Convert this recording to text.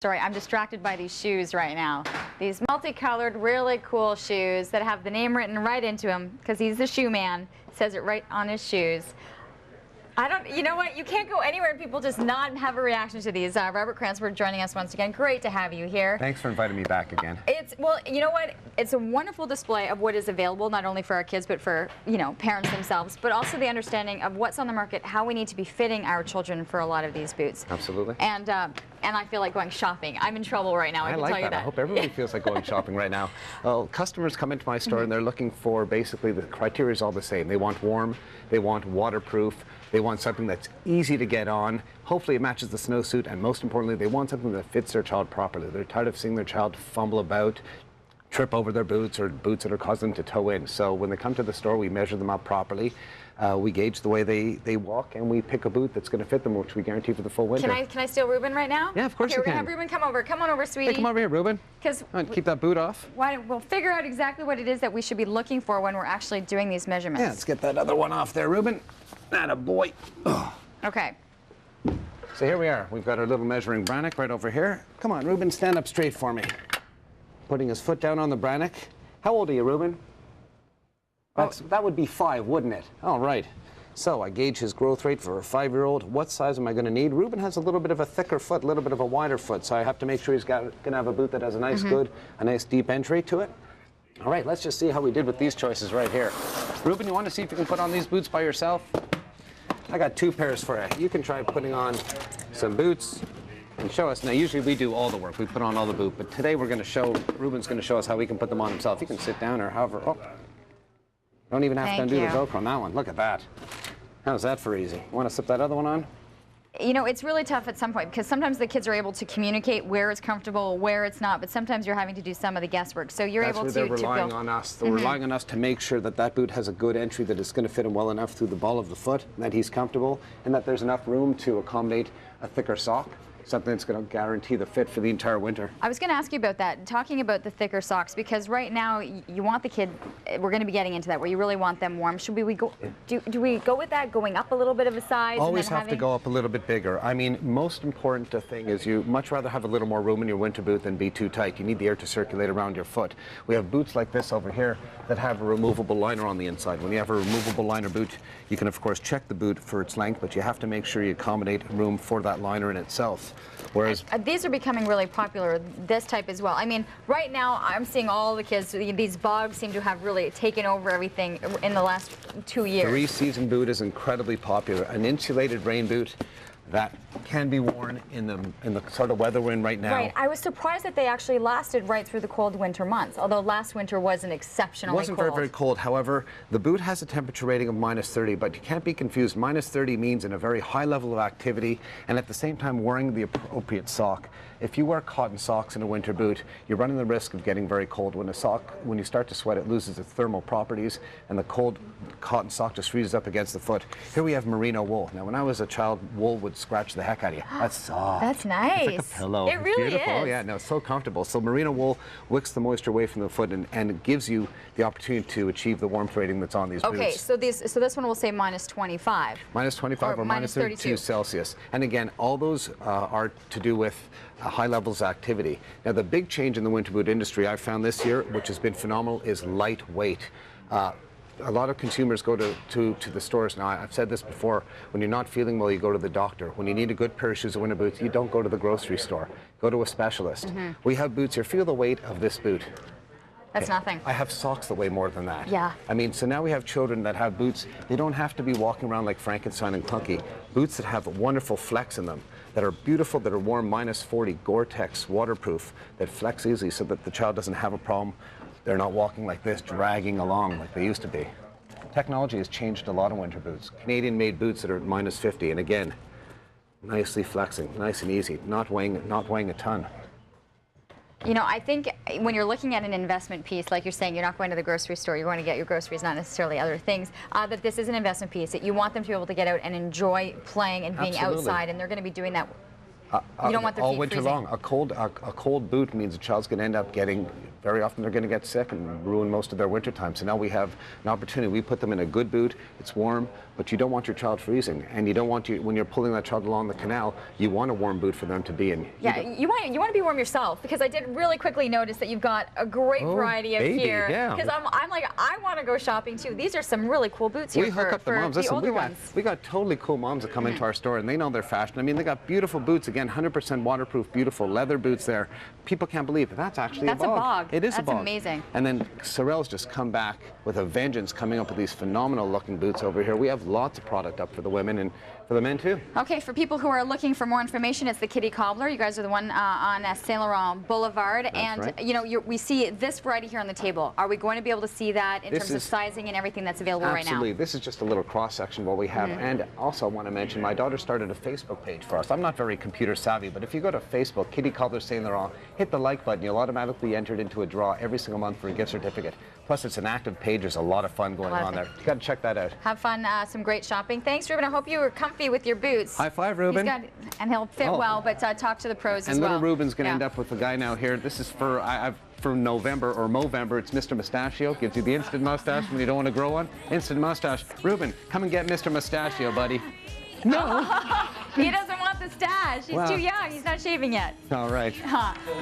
Sorry, I'm distracted by these shoes right now. These multicolored, really cool shoes that have the name written right into them because he's the shoe man. Says it right on his shoes. You know what? You can't go anywhere and people just not have a reaction to these. Robert Krantzberg joining us once again. Great to have you here. Thanks for inviting me back again. Well, you know what? It's a wonderful display of what is available, not only for our kids, but for, parents themselves, but also the understanding of what's on the market, how we need to be fitting our children for a lot of these boots. Absolutely. And I feel like going shopping. I'm in trouble right now. I can tell you that. I hope everybody feels like going shopping right now. Well, customers come into my store and they're looking for basically the criteria is all the same. They want warm, they want waterproof, they want something that's easy to get on. Hopefully it matches the snowsuit, and most importantly, they want something that fits their child properly. They're tired of seeing their child fumble about, trip over their boots, or boots that are causing them to toe in. So when they come to the store, we measure them up properly. We gauge the way they walk, and we pick a boot that's going to fit them, which we guarantee for the full winter. Can I steal Ruben right now? Yeah, of course you can. Okay, we're going to have Ruben come over. Come on over, sweetie. Hey, come over here, Ruben. Keep that boot off. We'll figure out exactly what it is that we should be looking for when we're actually doing these measurements. Yeah, let's get that other one off there, Ruben. Atta boy. Oh. Okay. So here we are. We've got our little measuring brannock right over here. Come on, Ruben, stand up straight for me. Putting his foot down on the brannock. How old are you, Ruben? That would be 5, wouldn't it? All right. So I gauge his growth rate for a 5-year-old. What size am I going to need? Ruben has a little bit of a thicker foot, a little bit of a wider foot, so I have to make sure he's going to have a boot that has a nice, a nice deep entry to it. All right, let's just see how we did with these choices right here. Ruben, you want to see if you can put on these boots by yourself? I got 2 pairs for you. You can try putting on some boots and show us. Now, usually we do all the work. We put on all the boot, but today Ruben's going to show us how he can put them on himself. He can sit down or however. Oh. Don't even have to undo the Velcro on that one. Look at that. How's that for easy? Want to slip that other one on? You know, it's really tough at some point because sometimes the kids are able to communicate where it's comfortable, where it's not, but sometimes you're having to do some of the guesswork. So you're able to They're relying on us. They're relying on us to make sure that that boot has a good entry, that it's going to fit him well enough through the ball of the foot, and that he's comfortable, and that there's enough room to accommodate a thicker sock. Something that's going to guarantee the fit for the entire winter. I was going to ask you about that, talking about the thicker socks, because right now you want the kid, we're going to be getting into that, where you really want them warm. Should we go, do we go with that, going up a little bit of a size? Always have to go up a little bit bigger. I mean, most important thing is you much rather have a little more room in your winter boot than be too tight. You need the air to circulate around your foot. We have boots like this over here that have a removable liner on the inside. When you have a removable liner boot, you can of course check the boot for its length, but you have to make sure you accommodate room for that liner in itself. Whereas these are becoming really popular, this type as well. I mean, right now I'm seeing all the kids, these bogs seem to have really taken over everything in the last 2 years. The 3-season boot is incredibly popular. An insulated rain boot that can be worn in the sort of weather we're in right now. Right. I was surprised that they actually lasted right through the cold winter months, although last winter wasn't exceptionally cold. It wasn't very cold. However, the boot has a temperature rating of -30, but you can't be confused. -30 means in a very high level of activity and at the same time wearing the appropriate sock. If you wear cotton socks in a winter boot, you're running the risk of getting very cold. When you start to sweat, it loses its thermal properties, and the cold cotton sock just freezes up against the foot. Here we have merino wool. Now, when I was a child, wool would scratch the heck out of you. That's soft. That's nice. It's like a pillow. It really beautiful. is. Yeah, no, it's so comfortable. So merino wool wicks the moisture away from the foot and it gives you the opportunity to achieve the warmth rating that's on these boots. Okay, so this one will say -25. -25 or -32 Celsius. And again, all those are to do with high levels of activity. Now, the big change in the winter boot industry I've found this year, which has been phenomenal, is lightweight. A lot of consumers go to the stores now. I've said this before, when you're not feeling well, you go to the doctor. When you need a good pair of shoes or winter boots, you don't go to the grocery store. Go to a specialist. We have boots here. Feel the weight of this boot. That's nothing. I have socks that weigh more than that. Yeah. I mean, so now we have children that have boots. They don't have to be walking around like Frankenstein and clunky. Boots that have wonderful flex in them, that are beautiful, that are warm, -40, Gore-Tex, waterproof, that flex easily so that the child doesn't have a problem. They're not walking like this, dragging along like they used to be. Technology has changed a lot of winter boots. Canadian-made boots that are at -50, and again, nicely flexing, nice and easy, not weighing a ton. You know, I think when you're looking at an investment piece, like you're saying, you're not going to the grocery store, you're going to get your groceries, not necessarily other things, that this is an investment piece, that you want them to be able to get out and enjoy playing and being outside, and they're going to be doing that. You don't want their all feet winter freezing. long. A cold boot means a child's going to end up getting very often they're going to get sick and ruin most of their winter time. So now we have an opportunity. We put them in a good boot. It's warm, but you don't want your child freezing, and you don't want to, when you're pulling that child along the canal, you want a warm boot for them to be in. Yeah, you want to be warm yourself, because I did really quickly notice that you've got a great variety of gear. Yeah. Because I'm like, I want to go shopping too. These are some really cool boots here. We hook up the moms. The Listen, older we got totally cool moms that come into our store and they know their fashion. I mean, they got beautiful boots, again, 100% waterproof, beautiful leather boots there. People can't believe it. That's actually a bog. It is a bog. That's amazing. And then Sorel's just come back with a vengeance, coming up with these phenomenal looking boots over here. We have lots of product up for the women and for the men too. Okay, for people who are looking for more information, it's the Kitty Cobbler. You guys are the one on Saint Laurent Boulevard. That's and right. you know, we see this variety here on the table. Are we going to be able to see that in terms of sizing and everything that's available right now? Absolutely. This is just a little cross section of what we have. And also I want to mention, my daughter started a Facebook page for us. I'm not very computer savvy, but if you go to Facebook, Kitty Cobbler Saint Laurent, hit the like button, you'll automatically be entered into a draw every single month for a gift certificate. Plus, it's an active page. There's a lot of fun going on there. You got to check that out. Have fun, some great shopping. Thanks, Ruben. I hope you were comfy with your boots. High five, Ruben. And he'll fit well, but talk to the pros as well. And little Ruben's going to end up with the guy now here. This is for for November or Movember. It's Mr. Mustachio. Gives you the instant mustache when you don't want to grow one. Instant mustache. Ruben, come and get Mr. Mustachio, buddy. No. He doesn't want the stash. He's too young. He's not shaving yet. All right.